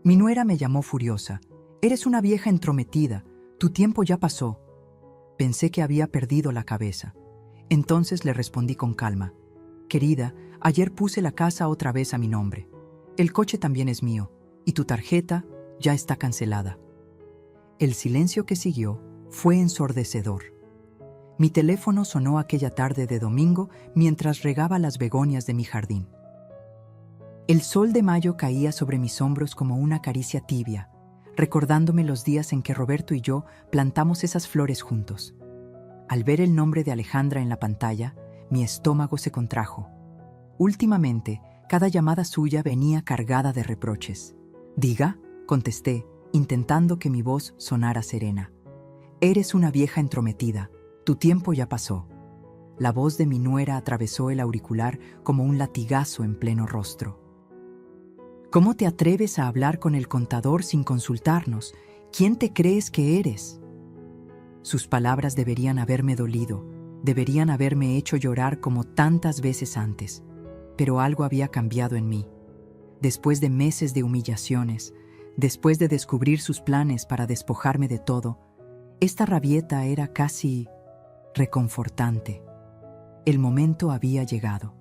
Mi nuera me llamó furiosa. «Eres una vieja entrometida, tu tiempo ya pasó». Pensé que había perdido la cabeza. Entonces le respondí con calma: «Querida, ayer puse la casa otra vez a mi nombre. El coche también es mío, y tu tarjeta ya está cancelada». El silencio que siguió fue ensordecedor. Mi teléfono sonó aquella tarde de domingo mientras regaba las begonias de mi jardín. El sol de mayo caía sobre mis hombros como una caricia tibia, recordándome los días en que Roberto y yo plantamos esas flores juntos. Al ver el nombre de Alejandra en la pantalla, mi estómago se contrajo. Últimamente, cada llamada suya venía cargada de reproches. «Diga», contesté, intentando que mi voz sonara serena. «Eres una vieja entrometida, tu tiempo ya pasó». La voz de mi nuera atravesó el auricular como un latigazo en pleno rostro. «¿Cómo te atreves a hablar con el contador sin consultarnos? ¿Quién te crees que eres?». Sus palabras deberían haberme dolido, deberían haberme hecho llorar como tantas veces antes, pero algo había cambiado en mí. Después de meses de humillaciones, después de descubrir sus planes para despojarme de todo, esta rabieta era casi reconfortante. El momento había llegado.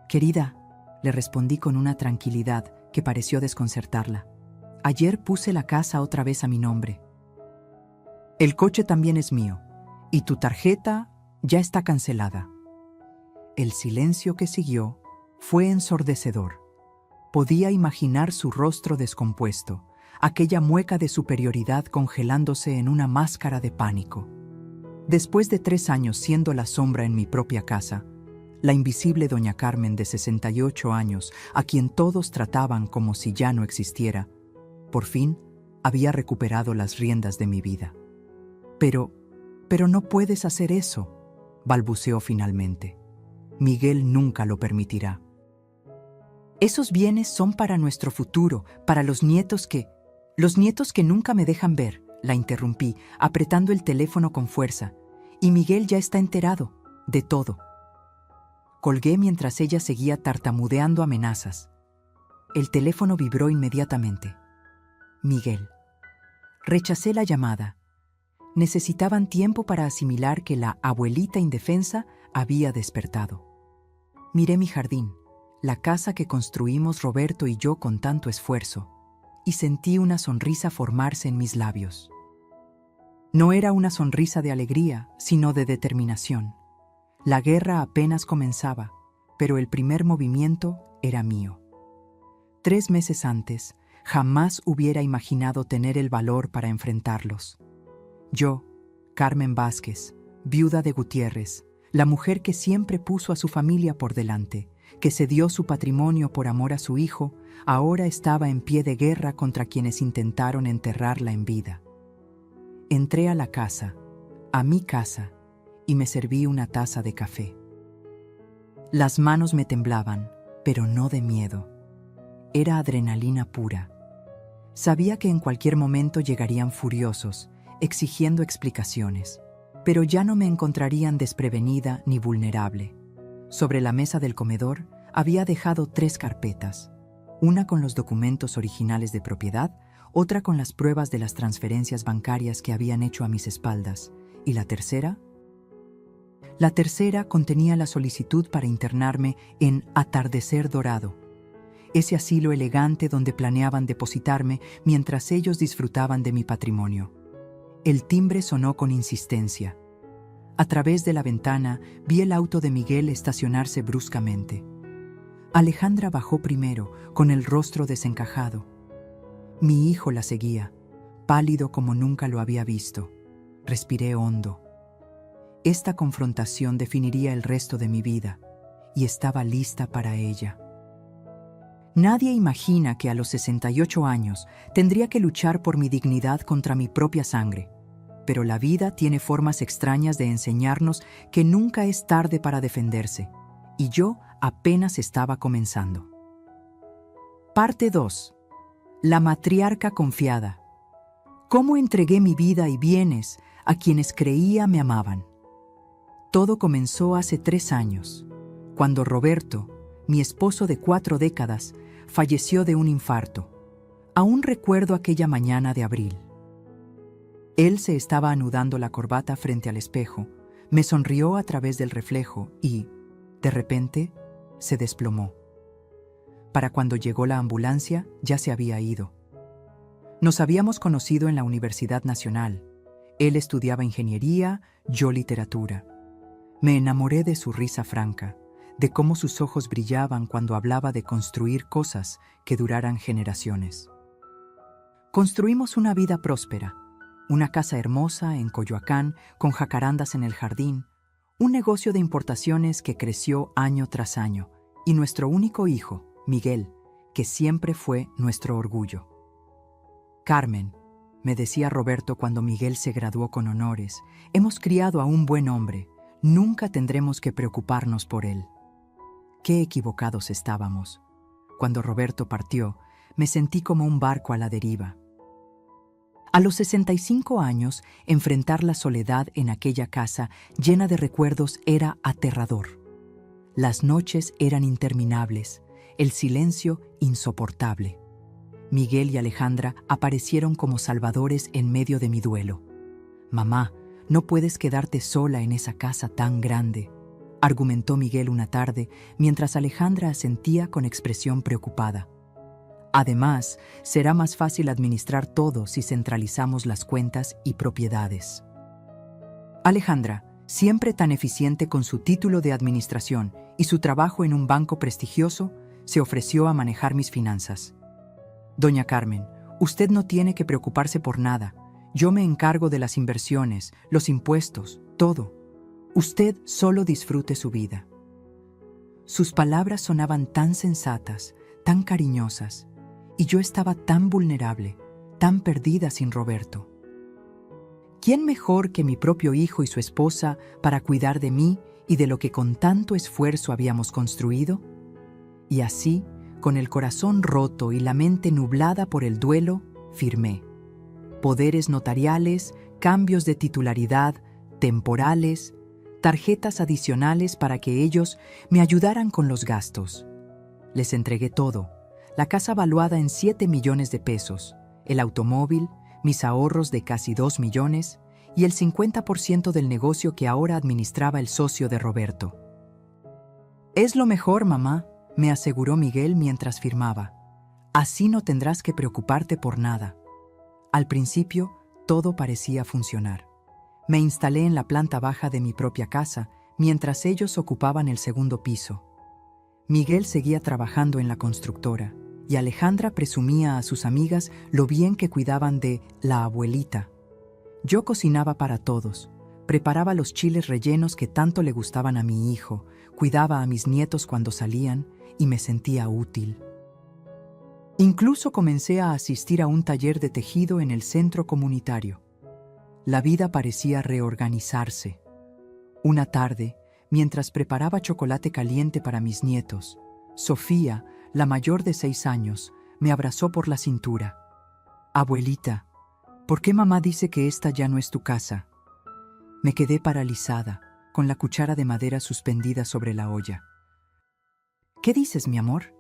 «Querida», le respondí con una tranquilidad que pareció desconcertarla, «ayer puse la casa otra vez a mi nombre. El coche también es mío, y tu tarjeta ya está cancelada». El silencio que siguió fue ensordecedor. Podía imaginar su rostro descompuesto, aquella mueca de superioridad congelándose en una máscara de pánico. Después de 3 años siendo la sombra en mi propia casa, la invisible doña Carmen de 68 años, a quien todos trataban como si ya no existiera, por fin había recuperado las riendas de mi vida. Pero no puedes hacer eso», balbuceó finalmente. «Miguel nunca lo permitirá». «Esos bienes son para nuestro futuro, para los nietos que nunca me dejan ver», la interrumpí, apretando el teléfono con fuerza. «Y Miguel ya está enterado de todo». Colgué mientras ella seguía tartamudeando amenazas. El teléfono vibró inmediatamente. Miguel. Rechacé la llamada. Necesitaban tiempo para asimilar que la abuelita indefensa había despertado. Miré mi jardín, la casa que construimos Roberto y yo con tanto esfuerzo, y sentí una sonrisa formarse en mis labios. No era una sonrisa de alegría, sino de determinación. La guerra apenas comenzaba, pero el primer movimiento era mío. 3 meses antes, jamás hubiera imaginado tener el valor para enfrentarlos. Yo, Carmen Vázquez, viuda de Gutiérrez, la mujer que siempre puso a su familia por delante, que cedió su patrimonio por amor a su hijo, ahora estaba en pie de guerra contra quienes intentaron enterrarla en vida. Entré a la casa, a mi casa, y me serví una taza de café. Las manos me temblaban, pero no de miedo. Era adrenalina pura. Sabía que en cualquier momento llegarían furiosos, exigiendo explicaciones, pero ya no me encontrarían desprevenida ni vulnerable. Sobre la mesa del comedor había dejado 3 carpetas, una con los documentos originales de propiedad, otra con las pruebas de las transferencias bancarias que habían hecho a mis espaldas, y la tercera contenía la solicitud para internarme en Atardecer Dorado, ese asilo elegante donde planeaban depositarme mientras ellos disfrutaban de mi patrimonio. El timbre sonó con insistencia. A través de la ventana vi el auto de Miguel estacionarse bruscamente. Alejandra bajó primero, con el rostro desencajado. Mi hijo la seguía, pálido como nunca lo había visto. Respiré hondo. Esta confrontación definiría el resto de mi vida, y estaba lista para ella. Nadie imagina que a los 68 años tendría que luchar por mi dignidad contra mi propia sangre, pero la vida tiene formas extrañas de enseñarnos que nunca es tarde para defenderse, y yo apenas estaba comenzando. Parte 2. La matriarca confiada. ¿Cómo entregué mi vida y bienes a quienes creía me amaban? Todo comenzó hace 3 años, cuando Roberto, mi esposo de 4 décadas, falleció de un infarto. Aún recuerdo aquella mañana de abril. Él se estaba anudando la corbata frente al espejo, me sonrió a través del reflejo y, de repente, se desplomó. Para cuando llegó la ambulancia, ya se había ido. Nos habíamos conocido en la Universidad Nacional. Él estudiaba ingeniería, yo literatura. Me enamoré de su risa franca, de cómo sus ojos brillaban cuando hablaba de construir cosas que duraran generaciones. Construimos una vida próspera, una casa hermosa en Coyoacán con jacarandas en el jardín, un negocio de importaciones que creció año tras año, y nuestro único hijo, Miguel, que siempre fue nuestro orgullo. Carmen, me decía Roberto cuando Miguel se graduó con honores, hemos criado a un buen hombre, nunca tendremos que preocuparnos por él. Qué equivocados estábamos. Cuando Roberto partió, me sentí como un barco a la deriva. A los 65 años, enfrentar la soledad en aquella casa llena de recuerdos era aterrador. Las noches eran interminables, el silencio insoportable. Miguel y Alejandra aparecieron como salvadores en medio de mi duelo. «Mamá, no puedes quedarte sola en esa casa tan grande», argumentó Miguel una tarde, mientras Alejandra asentía con expresión preocupada. Además, será más fácil administrar todo si centralizamos las cuentas y propiedades. Alejandra, siempre tan eficiente con su título de administración y su trabajo en un banco prestigioso, se ofreció a manejar mis finanzas. Doña Carmen, usted no tiene que preocuparse por nada. Yo me encargo de las inversiones, los impuestos, todo. Usted solo disfrute su vida. Sus palabras sonaban tan sensatas, tan cariñosas, y yo estaba tan vulnerable, tan perdida sin Roberto. ¿Quién mejor que mi propio hijo y su esposa para cuidar de mí y de lo que con tanto esfuerzo habíamos construido? Y así, con el corazón roto y la mente nublada por el duelo, firmé. Poderes notariales, cambios de titularidad, temporales, tarjetas adicionales para que ellos me ayudaran con los gastos. Les entregué todo. La casa valuada en 7 millones de pesos, el automóvil, mis ahorros de casi 2 millones y el 50% del negocio que ahora administraba el socio de Roberto. «Es lo mejor, mamá», me aseguró Miguel mientras firmaba. «Así no tendrás que preocuparte por nada». Al principio, todo parecía funcionar. Me instalé en la planta baja de mi propia casa, mientras ellos ocupaban el segundo piso. Miguel seguía trabajando en la constructora, y Alejandra presumía a sus amigas lo bien que cuidaban de la abuelita. Yo cocinaba para todos, preparaba los chiles rellenos que tanto le gustaban a mi hijo, cuidaba a mis nietos cuando salían y me sentía útil. Incluso comencé a asistir a un taller de tejido en el centro comunitario. La vida parecía reorganizarse. Una tarde, mientras preparaba chocolate caliente para mis nietos, Sofía, la mayor de 6 años, me abrazó por la cintura. «Abuelita, ¿por qué mamá dice que esta ya no es tu casa?» Me quedé paralizada, con la cuchara de madera suspendida sobre la olla. «¿Qué dices, mi amor?»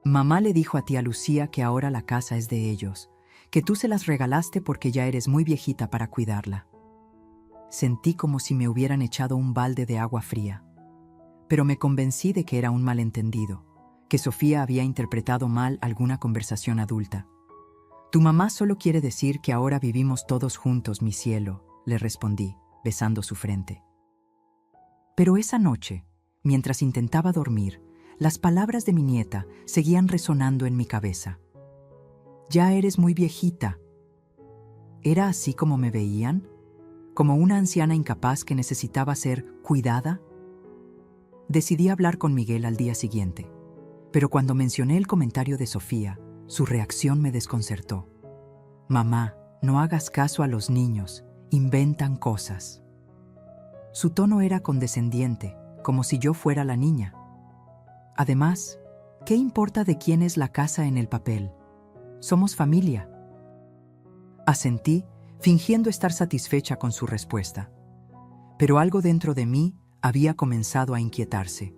«Mamá le dijo a tía Lucía que ahora la casa es de ellos, que tú se las regalaste porque ya eres muy viejita para cuidarla». Sentí como si me hubieran echado un balde de agua fría. Pero me convencí de que era un malentendido, que Sofía había interpretado mal alguna conversación adulta. «Tu mamá solo quiere decir que ahora vivimos todos juntos, mi cielo», le respondí, besando su frente. Pero esa noche, mientras intentaba dormir, las palabras de mi nieta seguían resonando en mi cabeza. «Ya eres muy viejita». ¿Era así como me veían? ¿Como una anciana incapaz que necesitaba ser cuidada? Decidí hablar con Miguel al día siguiente, pero cuando mencioné el comentario de Sofía, su reacción me desconcertó. «Mamá, no hagas caso a los niños, inventan cosas». Su tono era condescendiente, como si yo fuera la niña. Además, ¿qué importa de quién es la casa en el papel? Somos familia. Asentí, fingiendo estar satisfecha con su respuesta. Pero algo dentro de mí había comenzado a inquietarse.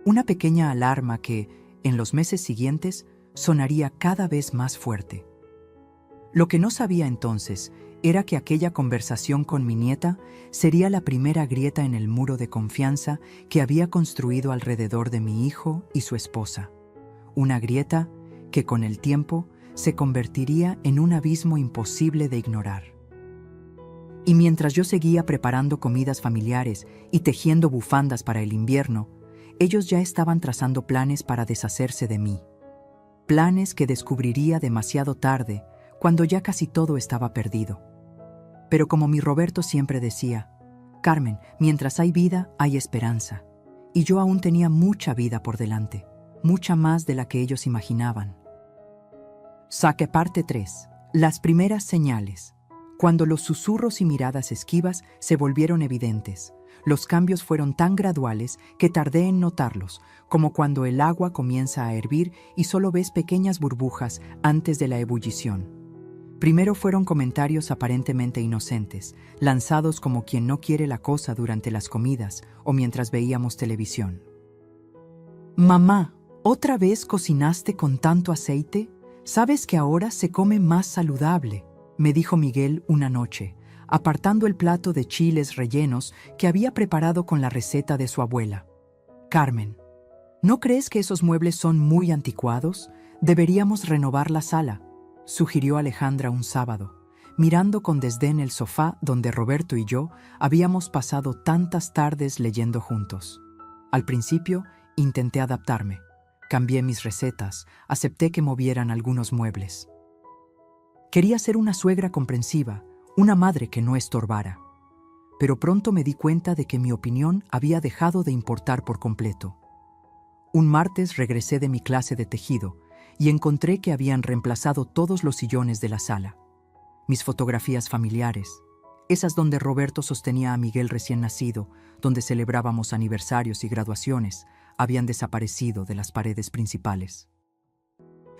Una pequeña alarma que, en los meses siguientes, sonaría cada vez más fuerte. Lo que no sabía entonces era que aquella conversación con mi nieta sería la primera grieta en el muro de confianza que había construido alrededor de mi hijo y su esposa. Una grieta que con el tiempo se convertiría en un abismo imposible de ignorar. Y mientras yo seguía preparando comidas familiares y tejiendo bufandas para el invierno, ellos ya estaban trazando planes para deshacerse de mí. Planes que descubriría demasiado tarde, cuando ya casi todo estaba perdido. Pero como mi Roberto siempre decía, Carmen, mientras hay vida, hay esperanza. Y yo aún tenía mucha vida por delante, mucha más de la que ellos imaginaban. Saque parte 3. Las primeras señales. Cuando los susurros y miradas esquivas se volvieron evidentes, los cambios fueron tan graduales que tardé en notarlos, como cuando el agua comienza a hervir y solo ves pequeñas burbujas antes de la ebullición. Primero fueron comentarios aparentemente inocentes, lanzados como quien no quiere la cosa durante las comidas o mientras veíamos televisión. «Mamá, ¿otra vez cocinaste con tanto aceite? ¿Sabes que ahora se come más saludable?», me dijo Miguel una noche, apartando el plato de chiles rellenos que había preparado con la receta de su abuela. «Carmen, ¿no crees que esos muebles son muy anticuados? Deberíamos renovar la sala», sugirió Alejandra un sábado, mirando con desdén el sofá donde Roberto y yo habíamos pasado tantas tardes leyendo juntos. Al principio, intenté adaptarme. Cambié mis recetas, acepté que movieran algunos muebles. Quería ser una suegra comprensiva, una madre que no estorbara. Pero pronto me di cuenta de que mi opinión había dejado de importar por completo. Un martes regresé de mi clase de tejido y encontré que habían reemplazado todos los sillones de la sala. Mis fotografías familiares, esas donde Roberto sostenía a Miguel recién nacido, donde celebrábamos aniversarios y graduaciones, habían desaparecido de las paredes principales.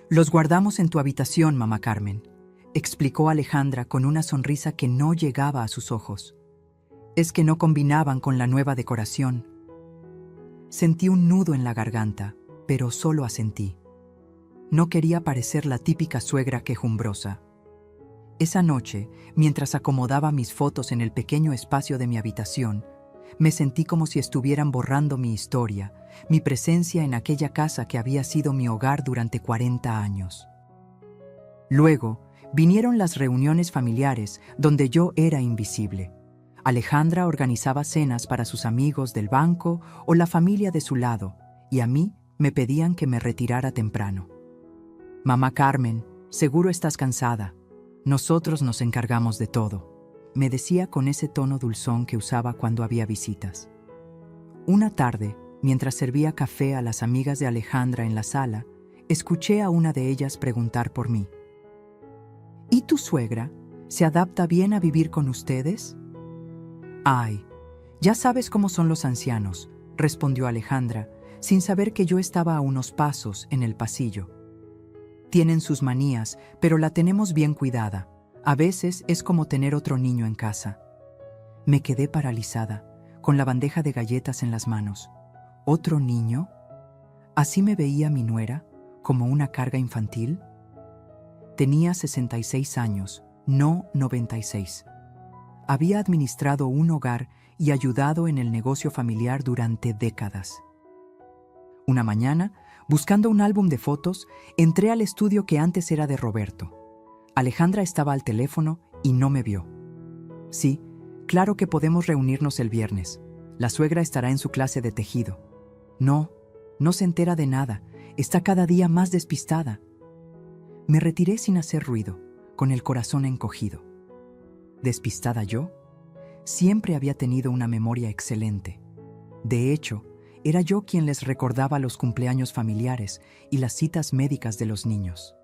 «Los guardamos en tu habitación, mamá Carmen», explicó Alejandra con una sonrisa que no llegaba a sus ojos. «Es que no combinaban con la nueva decoración». Sentí un nudo en la garganta, pero solo asentí. No quería parecer la típica suegra quejumbrosa. Esa noche, mientras acomodaba mis fotos en el pequeño espacio de mi habitación, me sentí como si estuvieran borrando mi historia, mi presencia en aquella casa que había sido mi hogar durante 40 años. Luego, vinieron las reuniones familiares donde yo era invisible. Alejandra organizaba cenas para sus amigos del banco o la familia de su lado, y a mí me pedían que me retirara temprano. «Mamá Carmen, seguro estás cansada. Nosotros nos encargamos de todo», me decía con ese tono dulzón que usaba cuando había visitas. Una tarde, mientras servía café a las amigas de Alejandra en la sala, escuché a una de ellas preguntar por mí. «¿Y tu suegra? ¿Se adapta bien a vivir con ustedes?» «Ay, ya sabes cómo son los ancianos», respondió Alejandra, sin saber que yo estaba a unos pasos en el pasillo. «Tienen sus manías, pero la tenemos bien cuidada. A veces es como tener otro niño en casa». Me quedé paralizada, con la bandeja de galletas en las manos. ¿Otro niño? ¿Así me veía mi nuera, como una carga infantil? Tenía 66 años, no 96. Había administrado un hogar y ayudado en el negocio familiar durante décadas. Una mañana, buscando un álbum de fotos, entré al estudio que antes era de Roberto. Alejandra estaba al teléfono y no me vio. «Sí, claro que podemos reunirnos el viernes. La suegra estará en su clase de tejido». «No, no se entera de nada. Está cada día más despistada». Me retiré sin hacer ruido, con el corazón encogido. ¿Despistada yo? Siempre había tenido una memoria excelente. De hecho, era yo quien les recordaba los cumpleaños familiares y las citas médicas de los niños.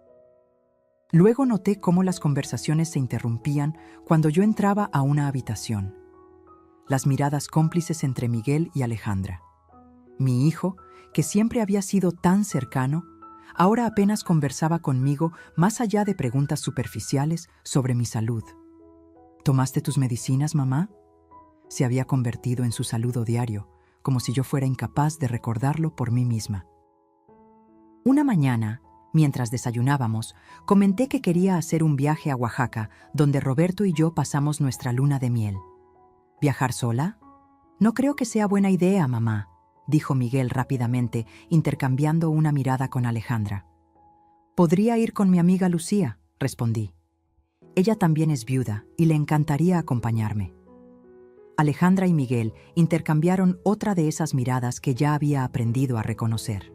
Luego noté cómo las conversaciones se interrumpían cuando yo entraba a una habitación. Las miradas cómplices entre Miguel y Alejandra. Mi hijo, que siempre había sido tan cercano, ahora apenas conversaba conmigo más allá de preguntas superficiales sobre mi salud. ¿Tomaste tus medicinas, mamá?», se había convertido en su saludo diario, como si yo fuera incapaz de recordarlo por mí misma. Una mañana, Mientras desayunábamos, comenté que quería hacer un viaje a Oaxaca, donde Roberto y yo pasamos nuestra luna de miel. ¿Viajar sola? No creo que sea buena idea, mamá, dijo Miguel rápidamente, intercambiando una mirada con Alejandra. Podría ir con mi amiga Lucía, respondí. Ella también es viuda y le encantaría acompañarme. Alejandra y Miguel intercambiaron otra de esas miradas que ya había aprendido a reconocer.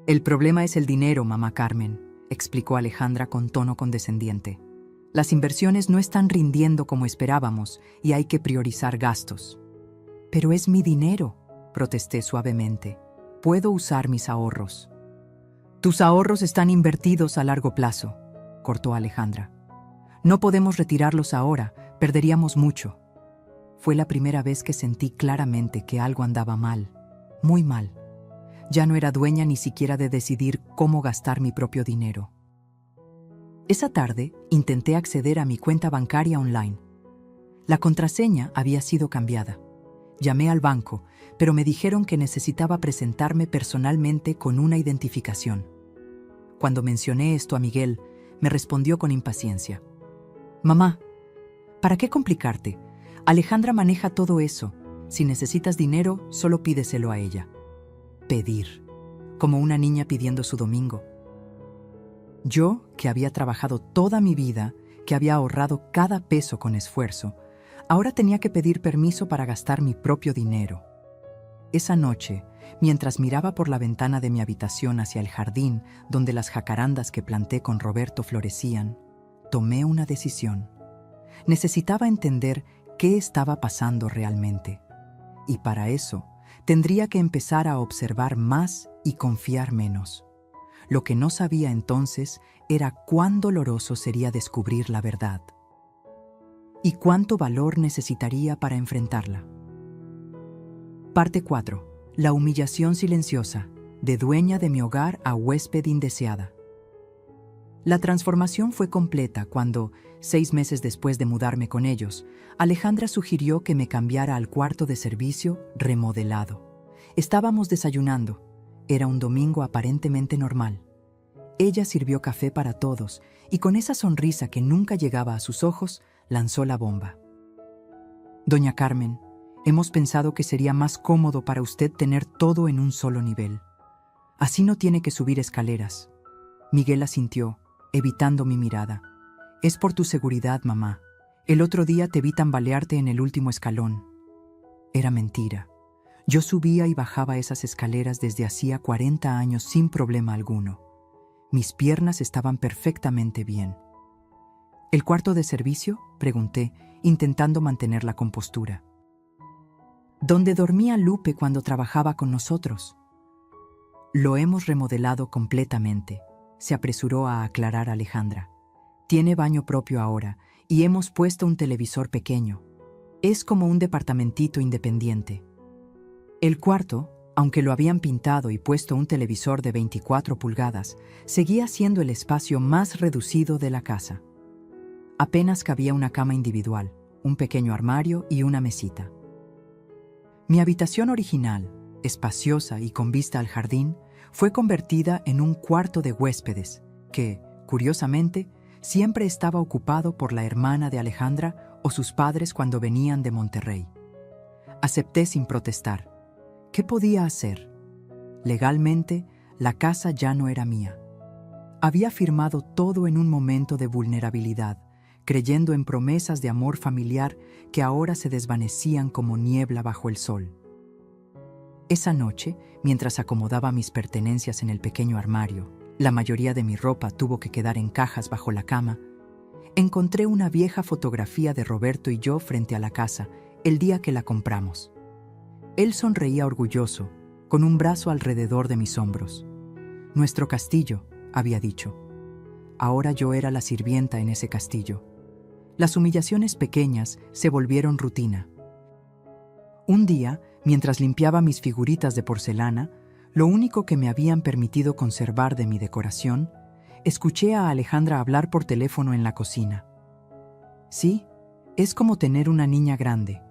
El problema es el dinero, mamá Carmen, explicó Alejandra con tono condescendiente. Las inversiones no están rindiendo como esperábamos y hay que priorizar gastos. Pero es mi dinero, protesté suavemente. Puedo usar mis ahorros. Tus ahorros están invertidos a largo plazo, cortó Alejandra. No podemos retirarlos ahora, perderíamos mucho. Fue la primera vez que sentí claramente que algo andaba mal, muy mal. Ya no era dueña ni siquiera de decidir cómo gastar mi propio dinero. Esa tarde intenté acceder a mi cuenta bancaria online. La contraseña había sido cambiada. Llamé al banco, pero me dijeron que necesitaba presentarme personalmente con una identificación. Cuando mencioné esto a Miguel, me respondió con impaciencia. Mamá, ¿para qué complicarte? Alejandra maneja todo eso. Si necesitas dinero, solo pídeselo a ella. Pedir, como una niña pidiendo su domingo. Yo, que había trabajado toda mi vida, que había ahorrado cada peso con esfuerzo, ahora tenía que pedir permiso para gastar mi propio dinero. Esa noche, mientras miraba por la ventana de mi habitación hacia el jardín donde las jacarandas que planté con Roberto florecían, tomé una decisión. Necesitaba entender qué estaba pasando realmente. Y para eso, tendría que empezar a observar más y confiar menos. Lo que no sabía entonces era cuán doloroso sería descubrir la verdad. Y cuánto valor necesitaría para enfrentarla. Parte 4. La humillación silenciosa, de dueña de mi hogar a huésped indeseada. La transformación fue completa cuando, 6 meses después de mudarme con ellos, Alejandra sugirió que me cambiara al cuarto de servicio remodelado. Estábamos desayunando. Era un domingo aparentemente normal. Ella sirvió café para todos y con esa sonrisa que nunca llegaba a sus ojos, lanzó la bomba. Doña Carmen, hemos pensado que sería más cómodo para usted tener todo en un solo nivel. Así no tiene que subir escaleras. Miguel asintió, evitando mi mirada. Es por tu seguridad, mamá. El otro día te vi tambalearte en el último escalón. Era mentira. Yo subía y bajaba esas escaleras desde hacía 40 años sin problema alguno. Mis piernas estaban perfectamente bien. ¿El cuarto de servicio?, pregunté, intentando mantener la compostura. ¿Dónde dormía Lupe cuando trabajaba con nosotros? Lo hemos remodelado completamente, se apresuró a aclarar Alejandra. Tiene baño propio ahora y hemos puesto un televisor pequeño. Es como un departamentito independiente. El cuarto, aunque lo habían pintado y puesto un televisor de 24 pulgadas, seguía siendo el espacio más reducido de la casa. Apenas cabía una cama individual, un pequeño armario y una mesita. Mi habitación original, espaciosa y con vista al jardín, fue convertida en un cuarto de huéspedes que, curiosamente, siempre estaba ocupado por la hermana de Alejandra o sus padres cuando venían de Monterrey. Acepté sin protestar. ¿Qué podía hacer? Legalmente, la casa ya no era mía. Había firmado todo en un momento de vulnerabilidad, creyendo en promesas de amor familiar que ahora se desvanecían como niebla bajo el sol. Esa noche, mientras acomodaba mis pertenencias en el pequeño armario, la mayoría de mi ropa tuvo que quedar en cajas bajo la cama, encontré una vieja fotografía de Roberto y yo frente a la casa, el día que la compramos. Él sonreía orgulloso, con un brazo alrededor de mis hombros. Nuestro castillo, había dicho. Ahora yo era la sirvienta en ese castillo. Las humillaciones pequeñas se volvieron rutina. Un día, mientras limpiaba mis figuritas de porcelana, lo único que me habían permitido conservar de mi decoración, escuché a Alejandra hablar por teléfono en la cocina. Sí, es como tener una niña grande.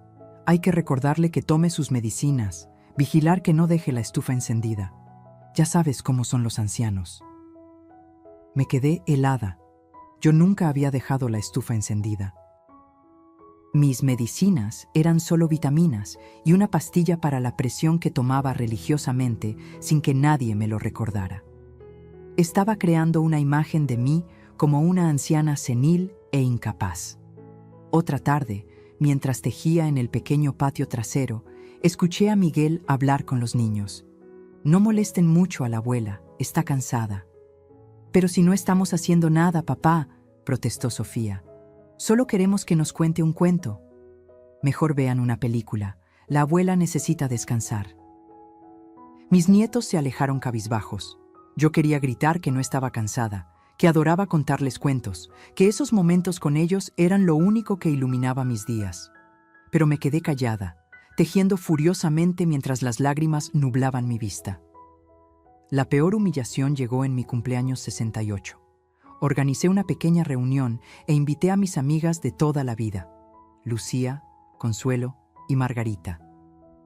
Hay que recordarle que tome sus medicinas, vigilar que no deje la estufa encendida. Ya sabes cómo son los ancianos. Me quedé helada. Yo nunca había dejado la estufa encendida. Mis medicinas eran solo vitaminas y una pastilla para la presión que tomaba religiosamente sin que nadie me lo recordara. Estaba creando una imagen de mí como una anciana senil e incapaz. Otra tarde, mientras tejía en el pequeño patio trasero, escuché a Miguel hablar con los niños. No molesten mucho a la abuela, está cansada. Pero si no estamos haciendo nada, papá, protestó Sofía. Solo queremos que nos cuente un cuento. Mejor vean una película. La abuela necesita descansar. Mis nietos se alejaron cabizbajos. Yo quería gritar que no estaba cansada, que adoraba contarles cuentos, que esos momentos con ellos eran lo único que iluminaba mis días. Pero me quedé callada, tejiendo furiosamente mientras las lágrimas nublaban mi vista. La peor humillación llegó en mi cumpleaños 68. Organicé una pequeña reunión e invité a mis amigas de toda la vida, Lucía, Consuelo y Margarita.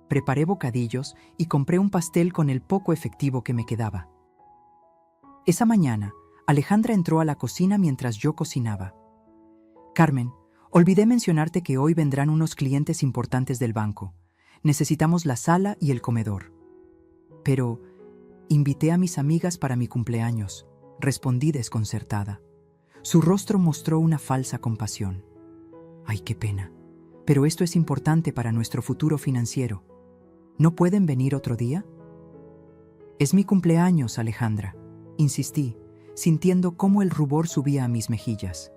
Preparé bocadillos y compré un pastel con el poco efectivo que me quedaba. Esa mañana, Alejandra entró a la cocina mientras yo cocinaba. Carmen, olvidé mencionarte que hoy vendrán unos clientes importantes del banco. Necesitamos la sala y el comedor. Pero invité a mis amigas para mi cumpleaños, respondí desconcertada. Su rostro mostró una falsa compasión. Ay, qué pena. Pero esto es importante para nuestro futuro financiero. ¿No pueden venir otro día? Es mi cumpleaños, Alejandra, insistí, sintiendo cómo el rubor subía a mis mejillas.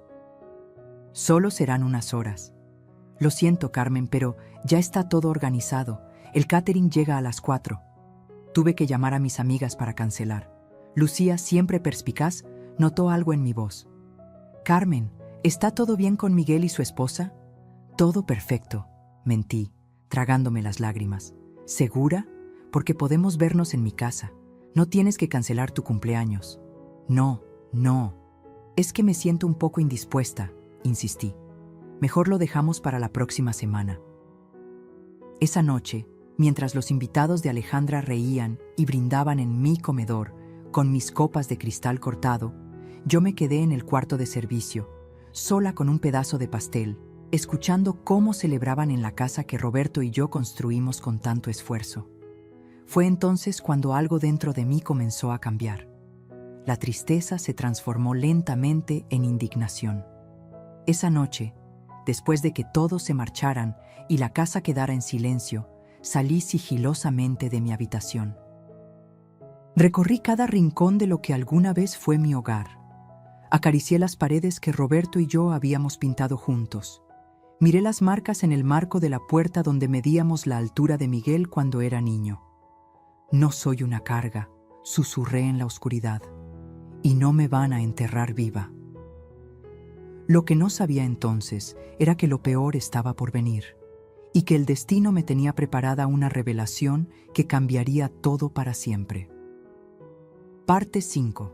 Solo serán unas horas. Lo siento, Carmen, pero ya está todo organizado. El catering llega a las 4. Tuve que llamar a mis amigas para cancelar. Lucía, siempre perspicaz, notó algo en mi voz. Carmen, ¿está todo bien con Miguel y su esposa? Todo perfecto, mentí, tragándome las lágrimas. ¿Segura? Porque podemos vernos en mi casa. No tienes que cancelar tu cumpleaños. No. Es que me siento un poco indispuesta, insistí. Mejor lo dejamos para la próxima semana. Esa noche, mientras los invitados de Alejandra reían y brindaban en mi comedor, con mis copas de cristal cortado, yo me quedé en el cuarto de servicio, sola con un pedazo de pastel, escuchando cómo celebraban en la casa que Roberto y yo construimos con tanto esfuerzo. Fue entonces cuando algo dentro de mí comenzó a cambiar. La tristeza se transformó lentamente en indignación. Esa noche, después de que todos se marcharan y la casa quedara en silencio, salí sigilosamente de mi habitación. Recorrí cada rincón de lo que alguna vez fue mi hogar. Acaricié las paredes que Roberto y yo habíamos pintado juntos. Miré las marcas en el marco de la puerta donde medíamos la altura de Miguel cuando era niño. No soy una carga, susurré en la oscuridad, y no me van a enterrar viva. Lo que no sabía entonces era que lo peor estaba por venir, y que el destino me tenía preparada una revelación que cambiaría todo para siempre. Parte 5.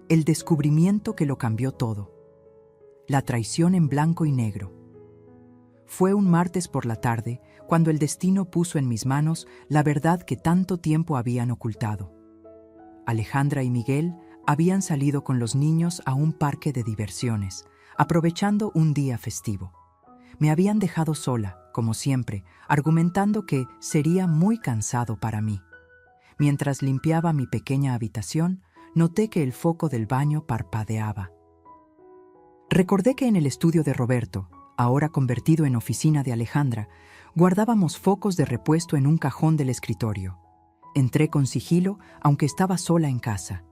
El descubrimiento que lo cambió todo. La traición en blanco y negro. Fue un martes por la tarde cuando el destino puso en mis manos la verdad que tanto tiempo habían ocultado. Alejandra y Miguel habían salido con los niños a un parque de diversiones, aprovechando un día festivo. Me habían dejado sola, como siempre, argumentando que sería muy cansado para mí. Mientras limpiaba mi pequeña habitación, noté que el foco del baño parpadeaba. Recordé que en el estudio de Roberto, ahora convertido en oficina de Alejandra, guardábamos focos de repuesto en un cajón del escritorio. Entré con sigilo, aunque estaba sola en casa.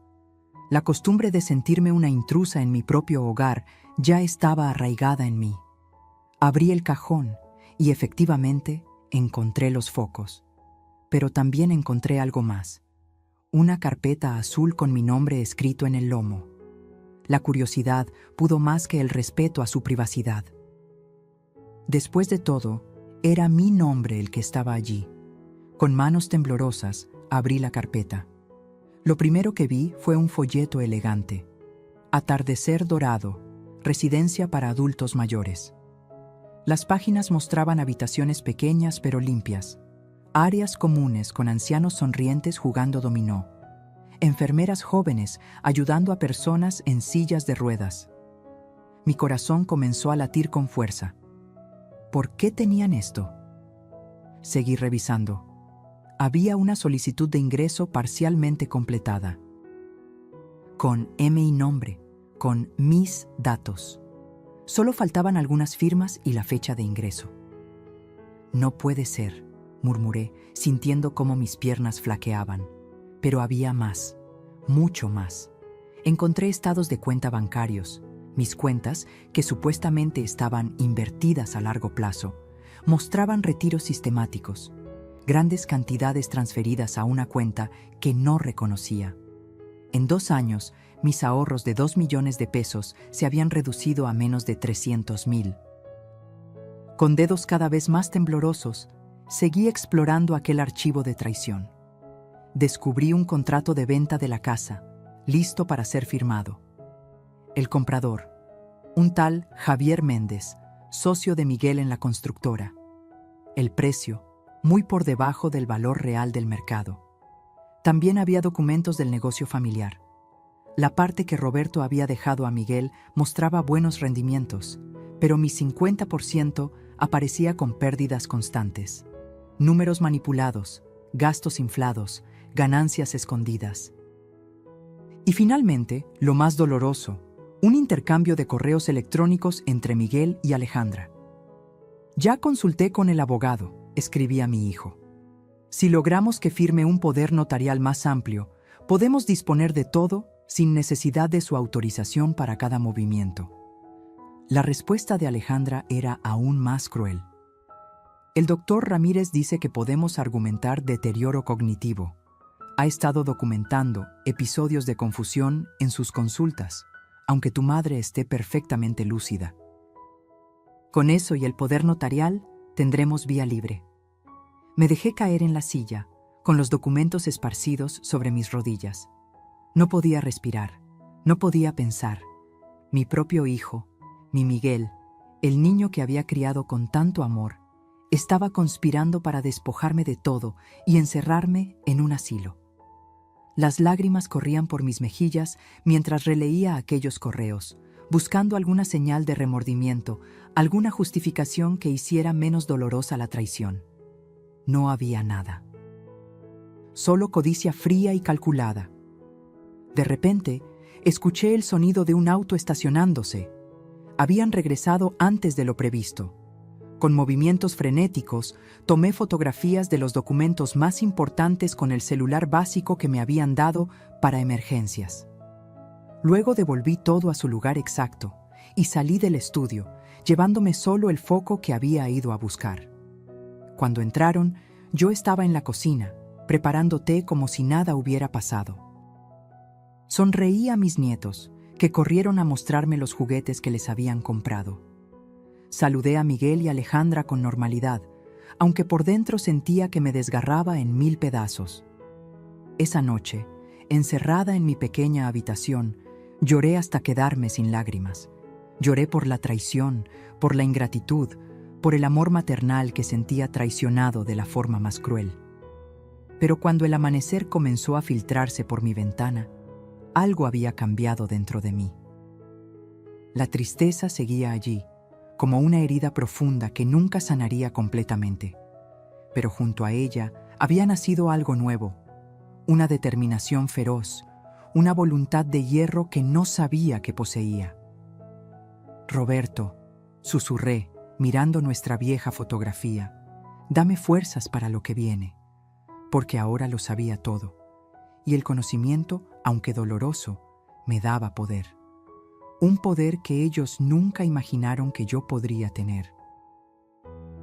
La costumbre de sentirme una intrusa en mi propio hogar ya estaba arraigada en mí. Abrí el cajón y efectivamente encontré los focos. Pero también encontré algo más. Una carpeta azul con mi nombre escrito en el lomo. La curiosidad pudo más que el respeto a su privacidad. Después de todo, era mi nombre el que estaba allí. Con manos temblorosas, abrí la carpeta. Lo primero que vi fue un folleto elegante. Atardecer dorado, residencia para adultos mayores. Las páginas mostraban habitaciones pequeñas pero limpias, áreas comunes con ancianos sonrientes jugando dominó. enfermeras jóvenes ayudando a personas en sillas de ruedas. Mi corazón comenzó a latir con fuerza. ¿Por qué tenían esto? Seguí revisando. Había una solicitud de ingreso parcialmente completada, con mi nombre, con mis datos. Solo faltaban algunas firmas y la fecha de ingreso. No puede ser, murmuré, sintiendo cómo mis piernas flaqueaban. Pero había más, mucho más. Encontré estados de cuenta bancarios. Mis cuentas, que supuestamente estaban invertidas a largo plazo, mostraban retiros sistemáticos, grandes cantidades transferidas a una cuenta que no reconocía. En 2 años, mis ahorros de 2 millones de pesos se habían reducido a menos de 300,000. Con dedos cada vez más temblorosos, seguí explorando aquel archivo de traición. Descubrí un contrato de venta de la casa, listo para ser firmado. El comprador, un tal Javier Méndez, socio de Miguel en la constructora. El precio, muy por debajo del valor real del mercado. También había documentos del negocio familiar. La parte que Roberto había dejado a Miguel mostraba buenos rendimientos, pero mi 50% aparecía con pérdidas constantes. Números manipulados, gastos inflados, ganancias escondidas. Y finalmente, lo más doloroso, un intercambio de correos electrónicos entre Miguel y Alejandra. Ya consulté con el abogado, escribía mi hijo. Si logramos que firme un poder notarial más amplio, podemos disponer de todo sin necesidad de su autorización para cada movimiento. La respuesta de Alejandra era aún más cruel. El doctor Ramírez dice que podemos argumentar deterioro cognitivo. Ha estado documentando episodios de confusión en sus consultas, aunque tu madre esté perfectamente lúcida. Con eso y el poder notarial, tendremos vía libre. Me dejé caer en la silla, con los documentos esparcidos sobre mis rodillas. No podía respirar, no podía pensar. Mi propio hijo, mi Miguel, el niño que había criado con tanto amor, estaba conspirando para despojarme de todo y encerrarme en un asilo. Las lágrimas corrían por mis mejillas mientras releía aquellos correos, buscando alguna señal de remordimiento, alguna justificación que hiciera menos dolorosa la traición. No había nada. Solo codicia fría y calculada. De repente, escuché el sonido de un auto estacionándose. Habían regresado antes de lo previsto. Con movimientos frenéticos, tomé fotografías de los documentos más importantes con el celular básico que me habían dado para emergencias. Luego devolví todo a su lugar exacto y salí del estudio, llevándome solo el foco que había ido a buscar. Cuando entraron, yo estaba en la cocina, preparando té como si nada hubiera pasado. Sonreí a mis nietos, que corrieron a mostrarme los juguetes que les habían comprado. Saludé a Miguel y Alejandra con normalidad, aunque por dentro sentía que me desgarraba en 1000 pedazos. Esa noche, encerrada en mi pequeña habitación, lloré hasta quedarme sin lágrimas. Lloré por la traición, por la ingratitud, por el amor maternal que sentía traicionado de la forma más cruel. Pero cuando el amanecer comenzó a filtrarse por mi ventana, algo había cambiado dentro de mí. La tristeza seguía allí, como una herida profunda que nunca sanaría completamente. Pero junto a ella había nacido algo nuevo, una determinación feroz, una voluntad de hierro que no sabía que poseía. Roberto, susurré, mirando nuestra vieja fotografía, dame fuerzas para lo que viene, porque ahora lo sabía todo, y el conocimiento, aunque doloroso, me daba poder. Un poder que ellos nunca imaginaron que yo podría tener.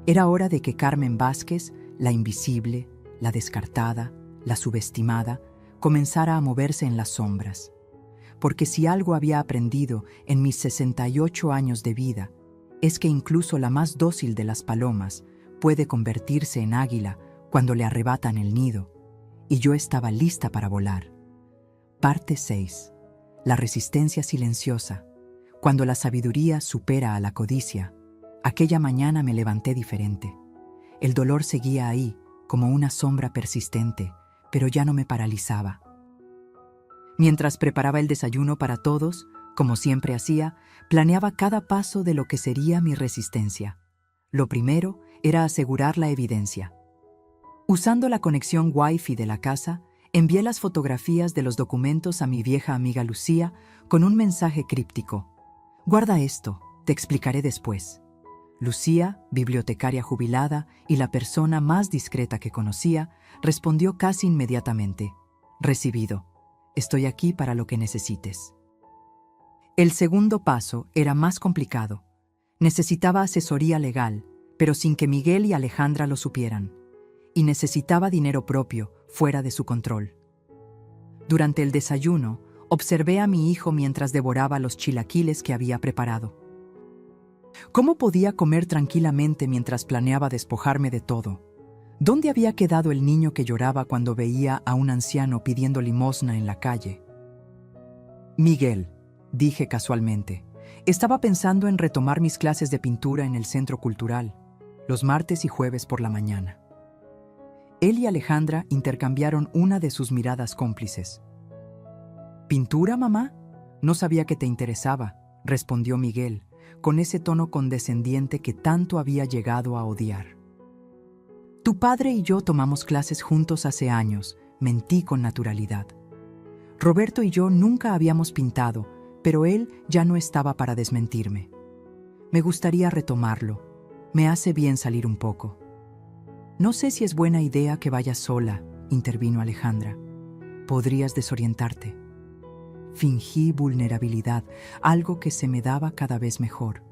Era hora de que Carmen Vázquez, la invisible, la descartada, la subestimada, comenzara a moverse en las sombras. Porque si algo había aprendido en mis 68 años de vida, es que incluso la más dócil de las palomas puede convertirse en águila cuando le arrebatan el nido, y yo estaba lista para volar. Parte 6. La resistencia silenciosa. Cuando la sabiduría supera a la codicia, aquella mañana me levanté diferente. El dolor seguía ahí, como una sombra persistente, pero ya no me paralizaba. Mientras preparaba el desayuno para todos, como siempre hacía, planeaba cada paso de lo que sería mi resistencia. Lo primero era asegurar la evidencia. Usando la conexión Wi-Fi de la casa, envié las fotografías de los documentos a mi vieja amiga Lucía con un mensaje críptico. «Guarda esto, te explicaré después». Lucía, bibliotecaria jubilada y la persona más discreta que conocía, respondió casi inmediatamente. «Recibido. Estoy aquí para lo que necesites». El segundo paso era más complicado. Necesitaba asesoría legal, pero sin que Miguel y Alejandra lo supieran. Y necesitaba dinero propio, fuera de su control. Durante el desayuno, observé a mi hijo mientras devoraba los chilaquiles que había preparado. ¿Cómo podía comer tranquilamente mientras planeaba despojarme de todo? ¿Dónde había quedado el niño que lloraba cuando veía a un anciano pidiendo limosna en la calle? «Miguel», dije casualmente, estaba pensando en retomar mis clases de pintura en el centro cultural, los martes y jueves por la mañana. Él y Alejandra intercambiaron una de sus miradas cómplices. «¿Pintura, mamá? No sabía que te interesaba», respondió Miguel, con ese tono condescendiente que tanto había llegado a odiar. «Tu padre y yo tomamos clases juntos hace años», mentí con naturalidad. «Roberto y yo nunca habíamos pintado, pero él ya no estaba para desmentirme. Me gustaría retomarlo. Me hace bien salir un poco». «No sé si es buena idea que vayas sola», intervino Alejandra. «Podrías desorientarte». Fingí vulnerabilidad, algo que se me daba cada vez mejor.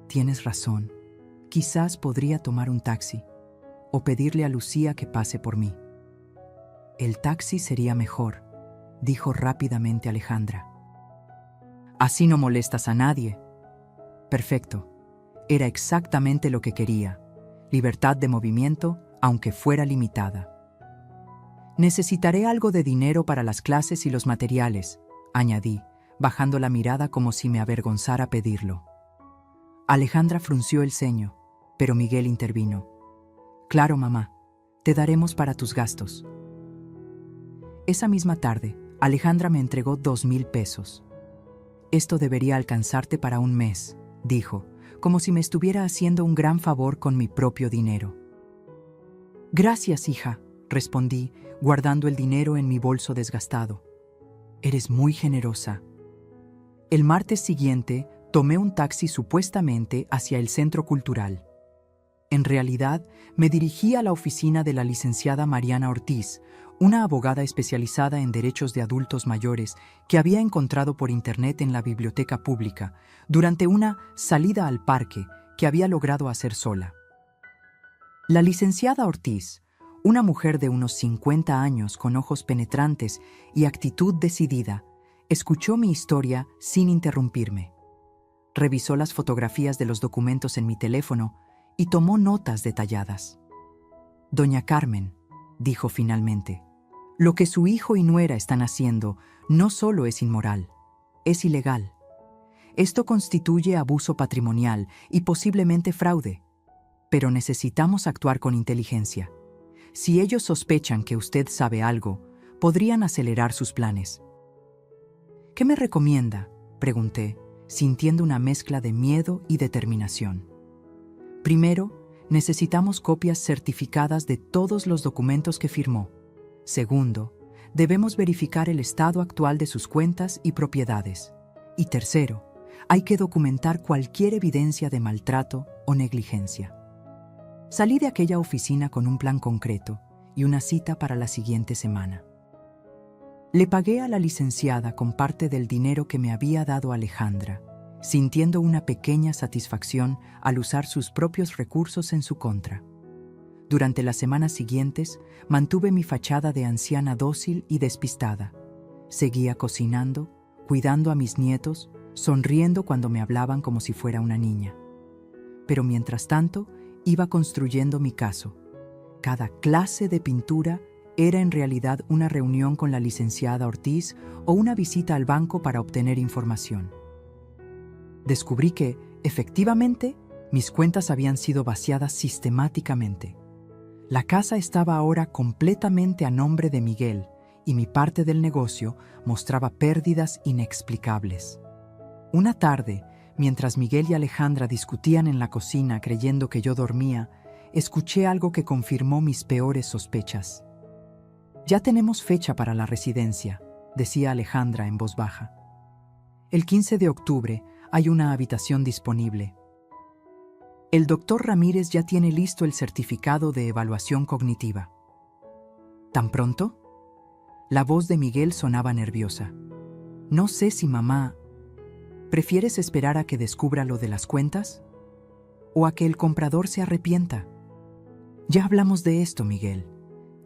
«Tienes razón. Quizás podría tomar un taxi o pedirle a Lucía que pase por mí». «El taxi sería mejor», dijo rápidamente Alejandra. «Así no molestas a nadie». Perfecto. Era exactamente lo que quería. Libertad de movimiento, aunque fuera limitada. «Necesitaré algo de dinero para las clases y los materiales», añadí, bajando la mirada como si me avergonzara pedirlo. Alejandra frunció el ceño, pero Miguel intervino. «Claro, mamá, te daremos para tus gastos». Esa misma tarde, Alejandra me entregó 2,000 pesos. «Esto debería alcanzarte para un mes», dijo, como si me estuviera haciendo un gran favor con mi propio dinero. «Gracias, hija», respondí, guardando el dinero en mi bolso desgastado. «Eres muy generosa». El martes siguiente, tomé un taxi supuestamente hacia el centro cultural. En realidad, me dirigí a la oficina de la licenciada Mariana Ortiz, una abogada especializada en derechos de adultos mayores que había encontrado por internet en la biblioteca pública durante una salida al parque que había logrado hacer sola. La licenciada Ortiz, una mujer de unos 50 años con ojos penetrantes y actitud decidida, escuchó mi historia sin interrumpirme. Revisó las fotografías de los documentos en mi teléfono y tomó notas detalladas. «Doña Carmen», dijo finalmente, «lo que su hijo y nuera están haciendo no solo es inmoral, es ilegal. Esto constituye abuso patrimonial y posiblemente fraude. Pero necesitamos actuar con inteligencia. Si ellos sospechan que usted sabe algo, podrían acelerar sus planes». «¿Qué me recomienda?», pregunté, sintiendo una mezcla de miedo y determinación. «Primero, necesitamos copias certificadas de todos los documentos que firmó. Segundo, debemos verificar el estado actual de sus cuentas y propiedades. Y tercero, hay que documentar cualquier evidencia de maltrato o negligencia». Salí de aquella oficina con un plan concreto y una cita para la siguiente semana. Le pagué a la licenciada con parte del dinero que me había dado Alejandra, sintiendo una pequeña satisfacción al usar sus propios recursos en su contra. Durante las semanas siguientes, mantuve mi fachada de anciana dócil y despistada. Seguía cocinando, cuidando a mis nietos, sonriendo cuando me hablaban como si fuera una niña. Pero mientras tanto, iba construyendo mi caso. Cada clase de pintura era en realidad una reunión con la licenciada Ortiz o una visita al banco para obtener información. Descubrí que, efectivamente, mis cuentas habían sido vaciadas sistemáticamente. La casa estaba ahora completamente a nombre de Miguel y mi parte del negocio mostraba pérdidas inexplicables. Una tarde, mientras Miguel y Alejandra discutían en la cocina creyendo que yo dormía, escuché algo que confirmó mis peores sospechas. «Ya tenemos fecha para la residencia», decía Alejandra en voz baja. «El 15 de octubre hay una habitación disponible. El doctor Ramírez ya tiene listo el certificado de evaluación cognitiva». ¿Tan pronto? La voz de Miguel sonaba nerviosa. «No sé si mamá... ¿Prefieres esperar a que descubra lo de las cuentas? ¿O a que el comprador se arrepienta?» «Ya hablamos de esto, Miguel.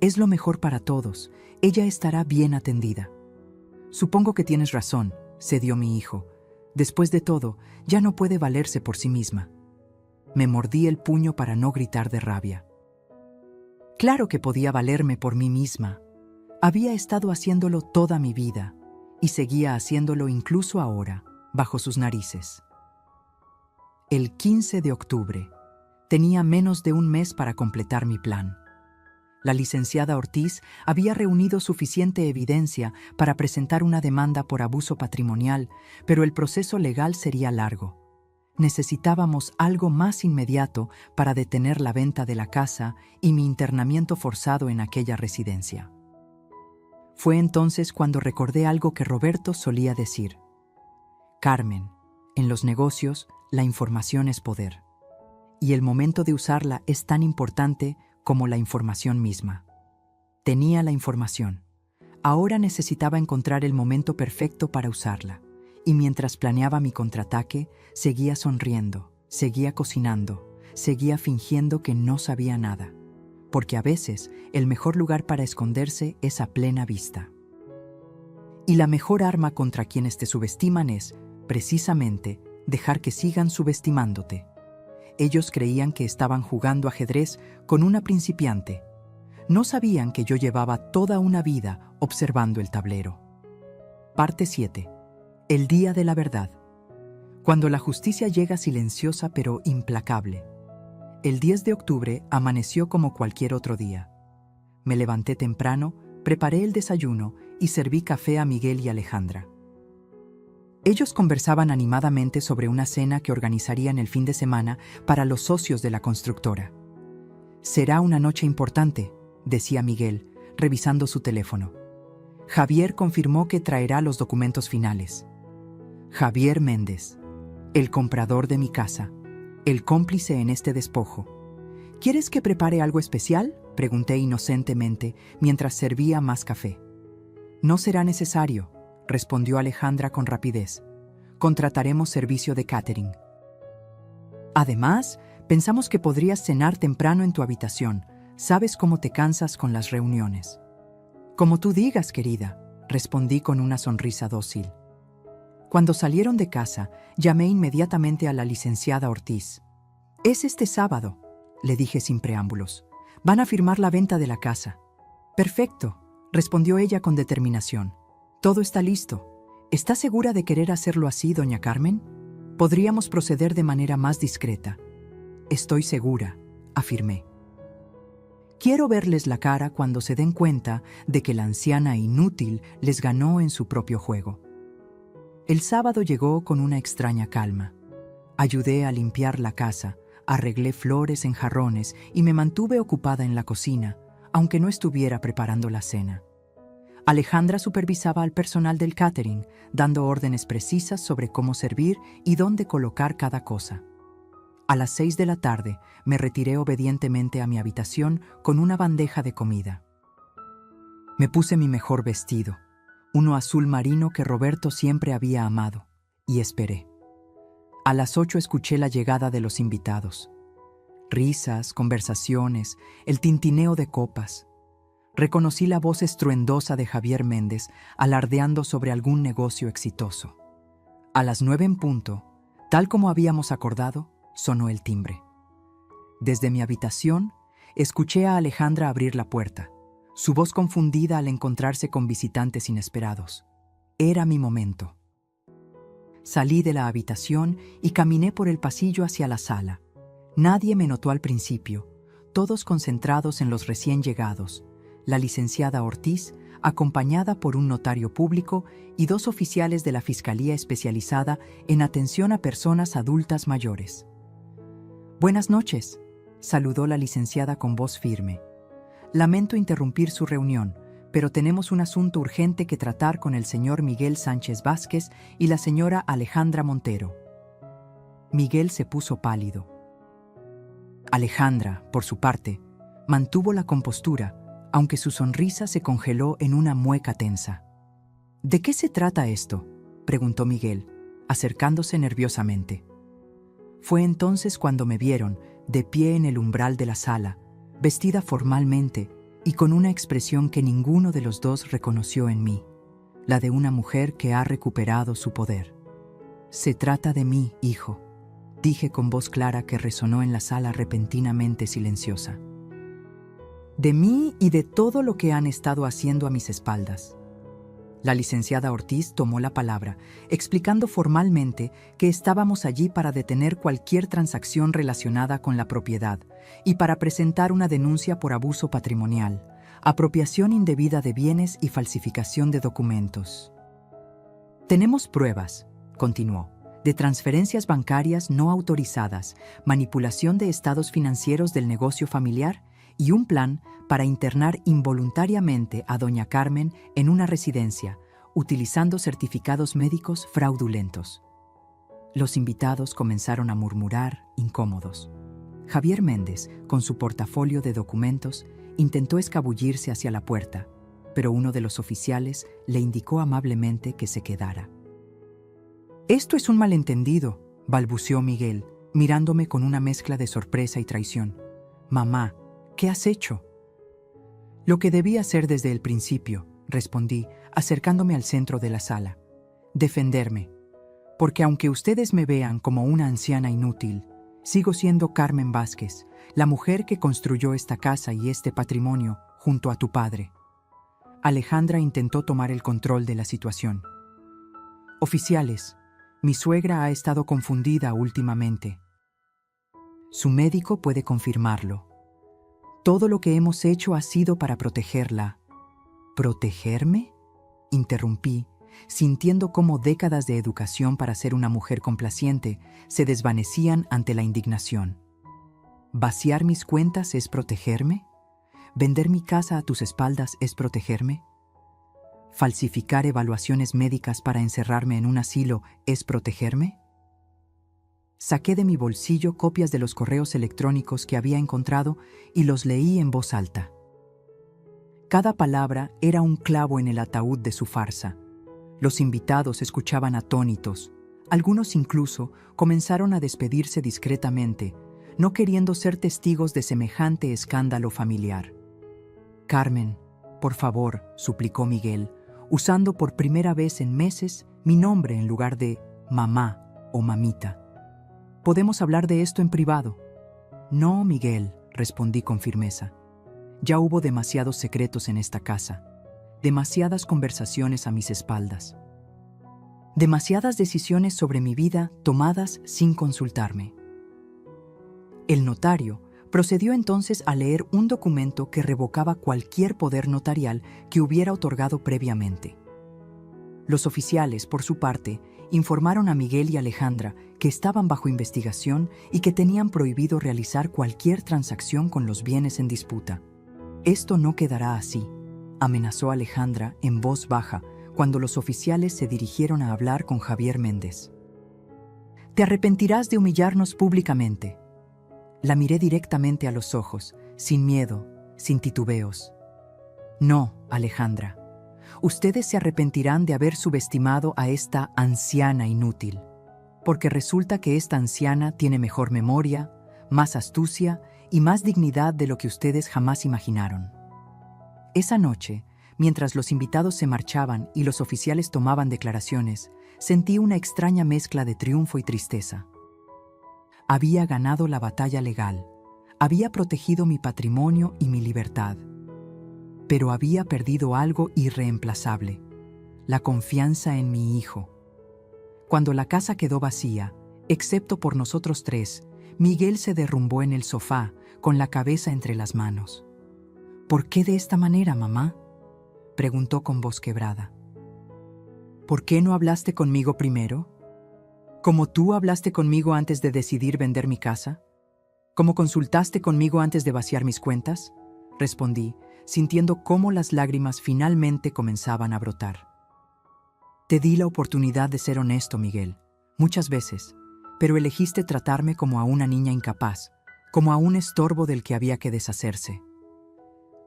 Es lo mejor para todos. Ella estará bien atendida». «Supongo que tienes razón», cedió mi hijo. «Después de todo, ya no puede valerse por sí misma». Me mordí el puño para no gritar de rabia. Claro que podía valerme por mí misma. Había estado haciéndolo toda mi vida y seguía haciéndolo incluso ahora, bajo sus narices. El 15 de octubre. Tenía menos de un mes para completar mi plan. La licenciada Ortiz había reunido suficiente evidencia para presentar una demanda por abuso patrimonial, pero el proceso legal sería largo. Necesitábamos algo más inmediato para detener la venta de la casa y mi internamiento forzado en aquella residencia. Fue entonces cuando recordé algo que Roberto solía decir. «Carmen, en los negocios, la información es poder. Y el momento de usarla es tan importante como la información misma». Tenía la información. Ahora necesitaba encontrar el momento perfecto para usarla. Y mientras planeaba mi contraataque, seguía sonriendo, seguía cocinando, seguía fingiendo que no sabía nada. Porque a veces el mejor lugar para esconderse es a plena vista. Y la mejor arma contra quienes te subestiman es, precisamente, dejar que sigan subestimándote. Ellos creían que estaban jugando ajedrez con una principiante. No sabían que yo llevaba toda una vida observando el tablero. Parte 7. El día de la verdad. Cuando la justicia llega silenciosa pero implacable. El 10 de octubre amaneció como cualquier otro día. Me levanté temprano, preparé el desayuno y serví café a Miguel y Alejandra. Ellos conversaban animadamente sobre una cena que organizarían el fin de semana para los socios de la constructora. «Será una noche importante», decía Miguel, revisando su teléfono. «Javier confirmó que traerá los documentos finales». Javier Méndez, el comprador de mi casa, el cómplice en este despojo. «¿Quieres que prepare algo especial?», pregunté inocentemente mientras servía más café. «No será necesario», respondió Alejandra con rapidez. «Contrataremos servicio de catering. Además, pensamos que podrías cenar temprano en tu habitación. Sabes cómo te cansas con las reuniones». «Como tú digas, querida», respondí con una sonrisa dócil. Cuando salieron de casa, llamé inmediatamente a la licenciada Ortiz. «Es este sábado», le dije sin preámbulos. «Van a firmar la venta de la casa». «Perfecto», respondió ella con determinación. «Todo está listo. ¿Está segura de querer hacerlo así, doña Carmen? Podríamos proceder de manera más discreta». «Estoy segura», afirmé. «Quiero verles la cara cuando se den cuenta de que la anciana inútil les ganó en su propio juego». El sábado llegó con una extraña calma. Ayudé a limpiar la casa, arreglé flores en jarrones y me mantuve ocupada en la cocina, aunque no estuviera preparando la cena. Alejandra supervisaba al personal del catering, dando órdenes precisas sobre cómo servir y dónde colocar cada cosa. A las 6 de la tarde me retiré obedientemente a mi habitación con una bandeja de comida. Me puse mi mejor vestido, uno azul marino que Roberto siempre había amado, y esperé. A las 8 escuché la llegada de los invitados. Risas, conversaciones, el tintineo de copas. Reconocí la voz estruendosa de Javier Méndez alardeando sobre algún negocio exitoso. A las 9 en punto, tal como habíamos acordado, sonó el timbre. Desde mi habitación, escuché a Alejandra abrir la puerta, su voz confundida al encontrarse con visitantes inesperados. Era mi momento. Salí de la habitación y caminé por el pasillo hacia la sala. Nadie me notó al principio, todos concentrados en los recién llegados, la licenciada Ortiz, acompañada por un notario público y 2 oficiales de la Fiscalía especializada en atención a personas adultas mayores. «Buenas noches», saludó la licenciada con voz firme. «Lamento interrumpir su reunión, pero tenemos un asunto urgente que tratar con el señor Miguel Sánchez Vázquez y la señora Alejandra Montero». Miguel se puso pálido. Alejandra, por su parte, mantuvo la compostura, aunque su sonrisa se congeló en una mueca tensa. «¿De qué se trata esto?», preguntó Miguel, acercándose nerviosamente. Fue entonces cuando me vieron, de pie en el umbral de la sala, vestida formalmente y con una expresión que ninguno de los dos reconoció en mí, la de una mujer que ha recuperado su poder. «Se trata de mí, hijo», dije con voz clara que resonó en la sala repentinamente silenciosa. «De mí y de todo lo que han estado haciendo a mis espaldas». La licenciada Ortiz tomó la palabra, explicando formalmente que estábamos allí para detener cualquier transacción relacionada con la propiedad y para presentar una denuncia por abuso patrimonial, apropiación indebida de bienes y falsificación de documentos. «Tenemos pruebas», continuó, «de transferencias bancarias no autorizadas, manipulación de estados financieros del negocio familiar y un plan para internar involuntariamente a doña Carmen en una residencia, utilizando certificados médicos fraudulentos». Los invitados comenzaron a murmurar, incómodos. Javier Méndez, con su portafolio de documentos, intentó escabullirse hacia la puerta, pero uno de los oficiales le indicó amablemente que se quedara. «Esto es un malentendido», balbuceó Miguel, mirándome con una mezcla de sorpresa y traición. «Mamá, ¿qué has hecho?». «Lo que debí hacer desde el principio», respondí, acercándome al centro de la sala. «Defenderme. Porque aunque ustedes me vean como una anciana inútil, sigo siendo Carmen Vázquez, la mujer que construyó esta casa y este patrimonio junto a tu padre». Alejandra intentó tomar el control de la situación. «Oficiales, mi suegra ha estado confundida últimamente. Su médico puede confirmarlo. Todo lo que hemos hecho ha sido para protegerla». «¿Protegerme?», interrumpí, sintiendo cómo décadas de educación para ser una mujer complaciente se desvanecían ante la indignación. «¿Vaciar mis cuentas es protegerme? ¿Vender mi casa a tus espaldas es protegerme? ¿Falsificar evaluaciones médicas para encerrarme en un asilo es protegerme?». Saqué de mi bolsillo copias de los correos electrónicos que había encontrado y los leí en voz alta. Cada palabra era un clavo en el ataúd de su farsa. Los invitados escuchaban atónitos. Algunos incluso comenzaron a despedirse discretamente, no queriendo ser testigos de semejante escándalo familiar. «Carmen, por favor», suplicó Miguel, usando por primera vez en meses mi nombre en lugar de mamá o mamita. «Podemos hablar de esto en privado». «No, Miguel», respondí con firmeza. «Ya hubo demasiados secretos en esta casa, demasiadas conversaciones a mis espaldas, demasiadas decisiones sobre mi vida tomadas sin consultarme». El notario procedió entonces a leer un documento que revocaba cualquier poder notarial que hubiera otorgado previamente. Los oficiales, por su parte, informaron a Miguel y Alejandra que estaban bajo investigación y que tenían prohibido realizar cualquier transacción con los bienes en disputa. «Esto no quedará así», amenazó Alejandra en voz baja cuando los oficiales se dirigieron a hablar con Javier Méndez. «Te arrepentirás de humillarnos públicamente». La miré directamente a los ojos, sin miedo, sin titubeos. «No, Alejandra. Ustedes se arrepentirán de haber subestimado a esta anciana inútil, porque resulta que esta anciana tiene mejor memoria, más astucia y más dignidad de lo que ustedes jamás imaginaron». Esa noche, mientras los invitados se marchaban y los oficiales tomaban declaraciones, sentí una extraña mezcla de triunfo y tristeza. Había ganado la batalla legal, había protegido mi patrimonio y mi libertad, pero había perdido algo irreemplazable: la confianza en mi hijo. Cuando la casa quedó vacía, excepto por nosotros tres, Miguel se derrumbó en el sofá, con la cabeza entre las manos. «¿Por qué de esta manera, mamá?», Preguntó con voz quebrada. ¿Por qué no hablaste conmigo primero? ¿Como tú hablaste conmigo antes de decidir vender mi casa? ¿Cómo consultaste conmigo antes de vaciar mis cuentas? Respondí, sintiendo cómo las lágrimas finalmente comenzaban a brotar. Te di la oportunidad de ser honesto, Miguel, muchas veces, pero elegiste tratarme como a una niña incapaz, como a un estorbo del que había que deshacerse.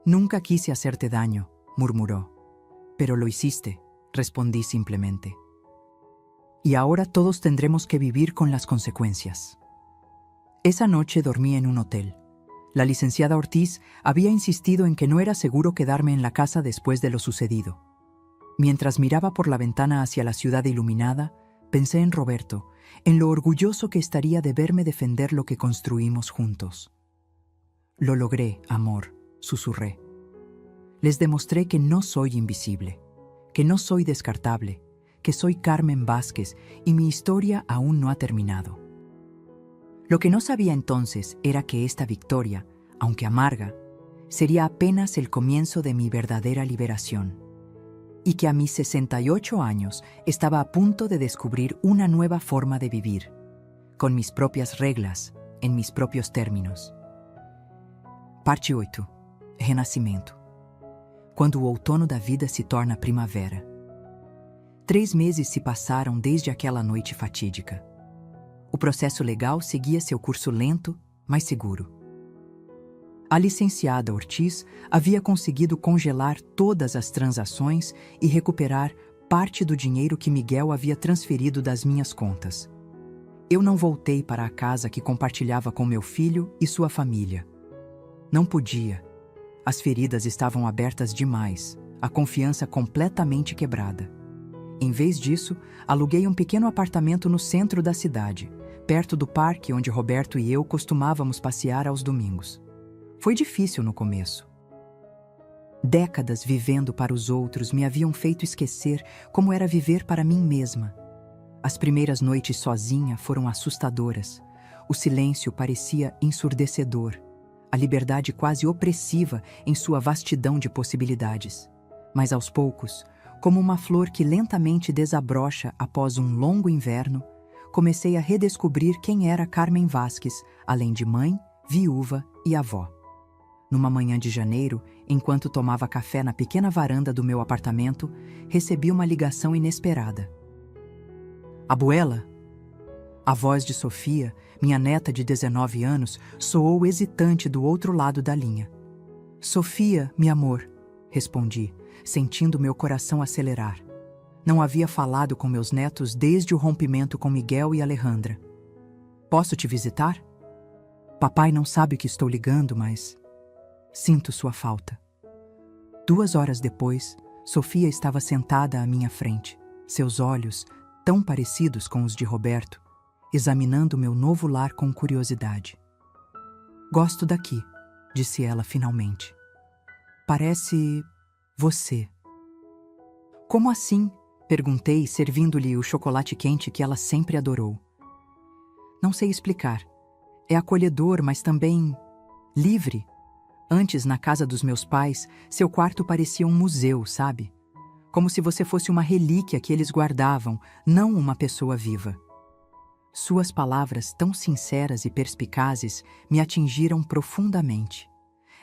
Nunca quise hacerte daño, murmuró. Pero lo hiciste, respondí simplemente. Y ahora todos tendremos que vivir con las consecuencias. Esa noche dormí en un hotel. La licenciada Ortiz había insistido en que no era seguro quedarme en la casa después de lo sucedido. Mientras miraba por la ventana hacia la ciudad iluminada, pensé en Roberto, en lo orgulloso que estaría de verme defender lo que construimos juntos. Lo logré, amor, susurré. Les demostré que no soy invisible, que no soy descartable, que soy Carmen Vázquez y mi historia aún no ha terminado. Lo que no sabía entonces era que esta victoria, aunque amarga, sería apenas el comienzo de mi verdadera liberación, y que a mis 68 años estaba a punto de descubrir una nueva forma de vivir, con mis propias reglas, en mis propios términos. Parte 8. Renascimento. Quando o outono da vida se torna primavera. 3 meses se passaram desde aquela noite fatídica. O processo legal seguia seu curso lento, mas seguro. A licenciada Ortiz havia conseguido congelar todas as transações e recuperar parte do dinheiro que Miguel havia transferido das minhas contas. Eu não voltei para a casa que compartilhava com meu filho e sua família. Não podia. As feridas estavam abertas demais, a confiança completamente quebrada. Em vez disso, aluguei um pequeno apartamento no centro da cidade, perto do parque onde Roberto e eu costumávamos passear aos domingos. Foi difícil no começo. Décadas vivendo para os outros me haviam feito esquecer como era viver para mim mesma. As primeiras noites sozinha foram assustadoras. O silêncio parecia ensurdecedor, a liberdade quase opressiva em sua vastidão de possibilidades. Mas aos poucos, como uma flor que lentamente desabrocha após um longo inverno, comecei a redescobrir quem era Carmen Vázquez, além de mãe, viúva e avó. Numa manhã de janeiro, enquanto tomava café na pequena varanda do meu apartamento, recebi uma ligação inesperada. Abuela? A voz de Sofia, minha neta de 19 anos, soou hesitante do outro lado da linha. Sofia, meu amor, respondi, sentindo meu coração acelerar. Não havia falado com meus netos desde o rompimento com Miguel e Alejandra. Posso te visitar? Papai não sabe que estou ligando, mas sinto sua falta. 2 horas depois, Sofia estava sentada à minha frente, seus olhos, tão parecidos com os de Roberto, examinando meu novo lar com curiosidade. Gosto daqui, disse ela finalmente. Parece você. Como assim? Perguntei, servindo-lhe o chocolate quente que ela sempre adorou. Não sei explicar. É acolhedor, mas também livre. Antes, na casa dos meus pais, seu quarto parecia um museu, sabe? Como se você fosse uma relíquia que eles guardavam, não uma pessoa viva. Suas palavras, tão sinceras e perspicazes, me atingiram profundamente.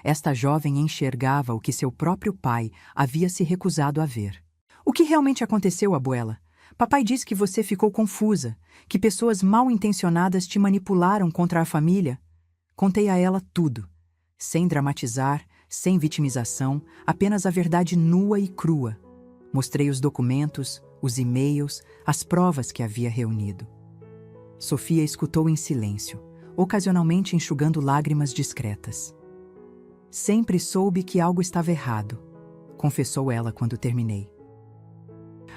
Esta jovem enxergava o que seu próprio pai havia se recusado a ver. O que realmente aconteceu, abuela? Papai disse que você ficou confusa, que pessoas mal intencionadas te manipularam contra a família. Contei a ela tudo, sem dramatizar, sem vitimização, apenas a verdade nua e crua. Mostrei os documentos, os e-mails, as provas que havia reunido. Sofia escutou em silêncio, ocasionalmente enxugando lágrimas discretas. Sempre soube que algo estava errado, confessou ela quando terminei.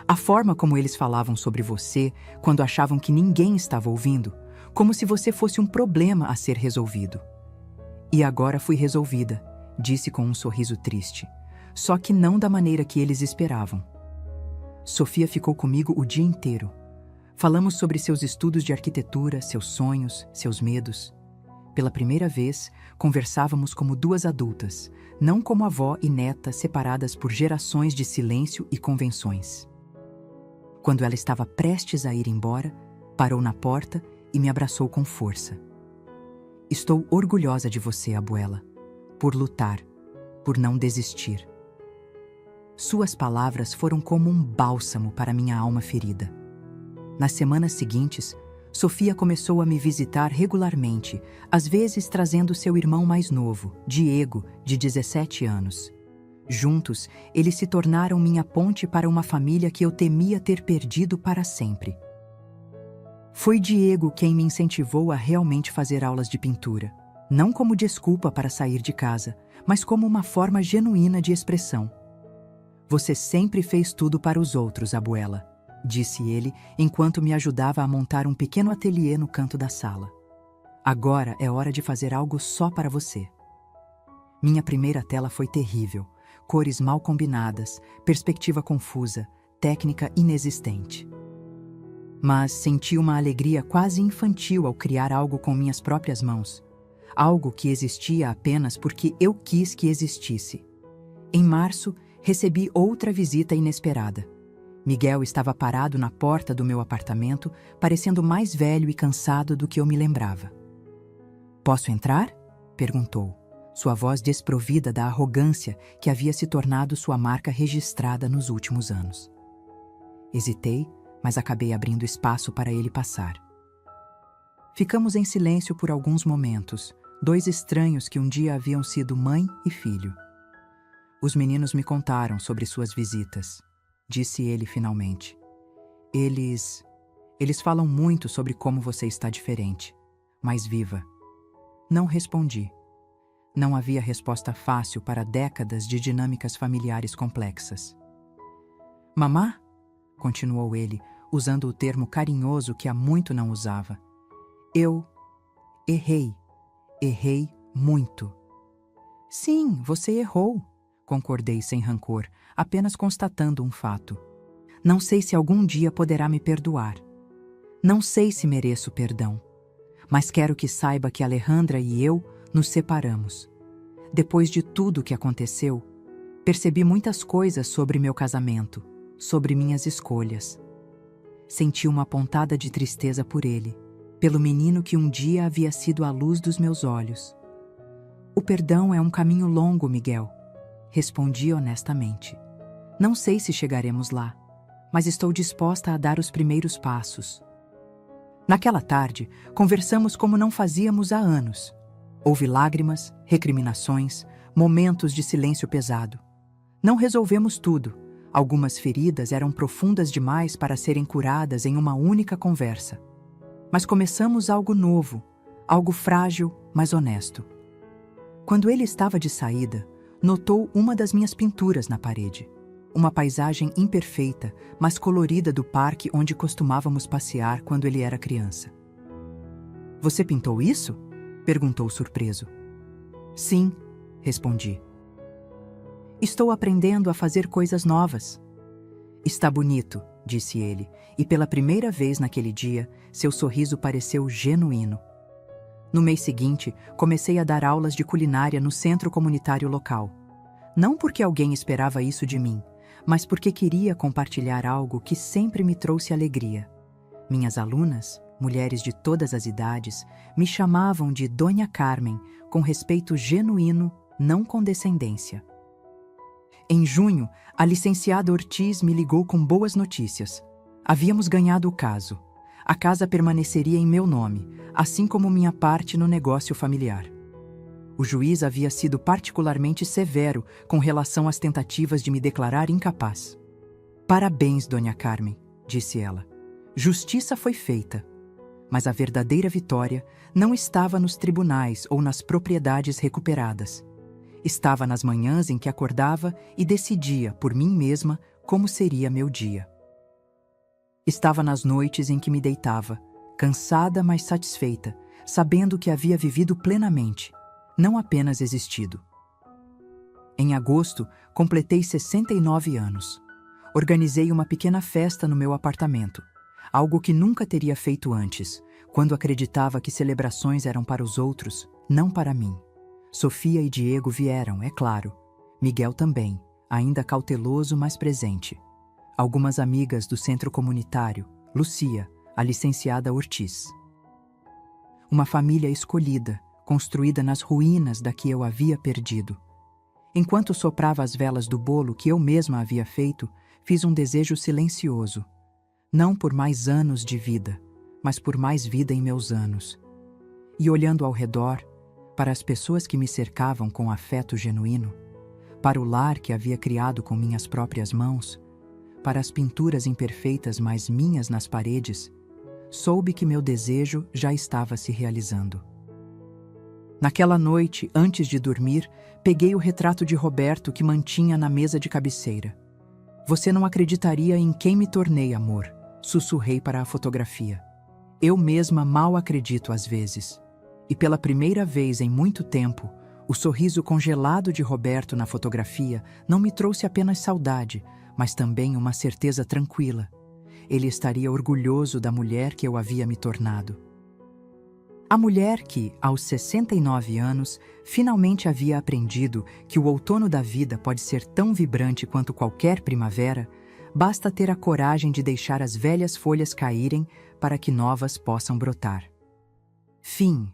A forma como eles falavam sobre você, quando achavam que ninguém estava ouvindo, como se você fosse um problema a ser resolvido. E agora fui resolvida, disse com um sorriso triste, só que não da maneira que eles esperavam. Sofia ficou comigo o dia inteiro. Falamos sobre seus estudos de arquitetura, seus sonhos, seus medos. Pela primeira vez, conversávamos como duas adultas, não como avó e neta separadas por gerações de silêncio e convenções. Quando ela estava prestes a ir embora, parou na porta e me abraçou com força. Estou orgulhosa de você, abuela, por lutar, por não desistir. Suas palavras foram como um bálsamo para minha alma ferida. Nas semanas seguintes, Sofia começou a me visitar regularmente, às vezes trazendo seu irmão mais novo, Diego, de 17 anos. Juntos, eles se tornaram minha ponte para uma família que eu temia ter perdido para sempre. Foi Diego quem me incentivou a realmente fazer aulas de pintura, não como desculpa para sair de casa, mas como uma forma genuína de expressão. Você sempre fez tudo para os outros, abuela, disse ele, enquanto me ajudava a montar um pequeno ateliê no canto da sala. Agora é hora de fazer algo só para você. Minha primeira tela foi terrível. Cores mal combinadas, perspectiva confusa, técnica inexistente. Mas senti uma alegria quase infantil ao criar algo com minhas próprias mãos. Algo que existia apenas porque eu quis que existisse. Em março, recebi outra visita inesperada. Miguel estava parado na porta do meu apartamento, parecendo mais velho e cansado do que eu me lembrava. "Posso entrar?" perguntou, sua voz desprovida da arrogância que havia se tornado sua marca registrada nos últimos anos. Hesitei, mas acabei abrindo espaço para ele passar. Ficamos em silêncio por alguns momentos, dois estranhos que um dia haviam sido mãe e filho. Os meninos me contaram sobre suas visitas, disse ele finalmente. Eles falam muito sobre como você está diferente, mais viva. Não respondi. Não havia resposta fácil para décadas de dinâmicas familiares complexas. "Mamá?" continuou ele, usando o termo carinhoso que há muito não usava. "Eu errei muito." "Sim, você errou", concordei sem rancor, apenas constatando um fato. "Não sei se algum dia poderá me perdoar. Não sei se mereço perdão. Mas quero que saiba que Alejandra e eu nos separamos. Depois de tudo o que aconteceu, percebi muitas coisas sobre meu casamento, sobre minhas escolhas. Senti uma pontada de tristeza por ele, pelo menino que um dia havia sido a luz dos meus olhos. O perdão é um caminho longo, Miguel", respondi honestamente. "Não sei se chegaremos lá, mas estou disposta a dar os primeiros passos." Naquela tarde, conversamos como não fazíamos há anos. Houve lágrimas, recriminações, momentos de silêncio pesado. Não resolvemos tudo. Algumas feridas eram profundas demais para serem curadas em uma única conversa. Mas começamos algo novo, algo frágil, mas honesto. Quando ele estava de saída, notou uma das minhas pinturas na parede. Uma paisagem imperfeita, mas colorida do parque onde costumávamos passear quando ele era criança. "Você pintou isso?" perguntou surpreso. "Sim", respondi. "Estou aprendendo a fazer coisas novas." "Está bonito", disse ele, e pela primeira vez naquele dia, seu sorriso pareceu genuíno. No mês seguinte, comecei a dar aulas de culinária no centro comunitário local. Não porque alguém esperava isso de mim, mas porque queria compartilhar algo que sempre me trouxe alegria. Minhas alunas, mulheres de todas as idades, me chamavam de Dona Carmen, com respeito genuíno, não condescendência. Em junho, a licenciada Ortiz me ligou com boas notícias. Havíamos ganhado o caso. A casa permaneceria em meu nome, assim como minha parte no negócio familiar. O juiz havia sido particularmente severo com relação às tentativas de me declarar incapaz. "Parabéns, Dona Carmen", disse ela. "Justiça foi feita." Mas a verdadeira vitória não estava nos tribunais ou nas propriedades recuperadas. Estava nas manhãs em que acordava e decidia, por mim mesma, como seria meu dia. Estava nas noites em que me deitava, cansada mas satisfeita, sabendo que havia vivido plenamente, não apenas existido. Em agosto, completei 69 anos. Organizei uma pequena festa no meu apartamento, algo que nunca teria feito antes, quando acreditava que celebrações eram para os outros, não para mim. Sofia e Diego vieram, é claro. Miguel também, ainda cauteloso, mas presente. Algumas amigas do centro comunitário, Lucia, a licenciada Ortiz. Uma família escolhida, construída nas ruínas da que eu havia perdido. Enquanto soprava as velas do bolo que eu mesma havia feito, fiz um desejo silencioso. Não por mais anos de vida, mas por mais vida em meus anos. E olhando ao redor, para as pessoas que me cercavam com afeto genuíno, para o lar que havia criado com minhas próprias mãos, para as pinturas imperfeitas mas minhas nas paredes, soube que meu desejo já estava se realizando. Naquela noite, antes de dormir, peguei o retrato de Roberto que mantinha na mesa de cabeceira. Você não acreditaria em quem me tornei, amor, sussurrei para a fotografia. Eu mesma mal acredito às vezes. E pela primeira vez em muito tempo, o sorriso congelado de Roberto na fotografia não me trouxe apenas saudade, mas também uma certeza tranquila. Ele estaria orgulhoso da mulher que eu havia me tornado. A mulher que, aos 69 anos, finalmente havia aprendido que o outono da vida pode ser tão vibrante quanto qualquer primavera, basta ter a coragem de deixar as velhas folhas caírem para que novas possam brotar. Fim.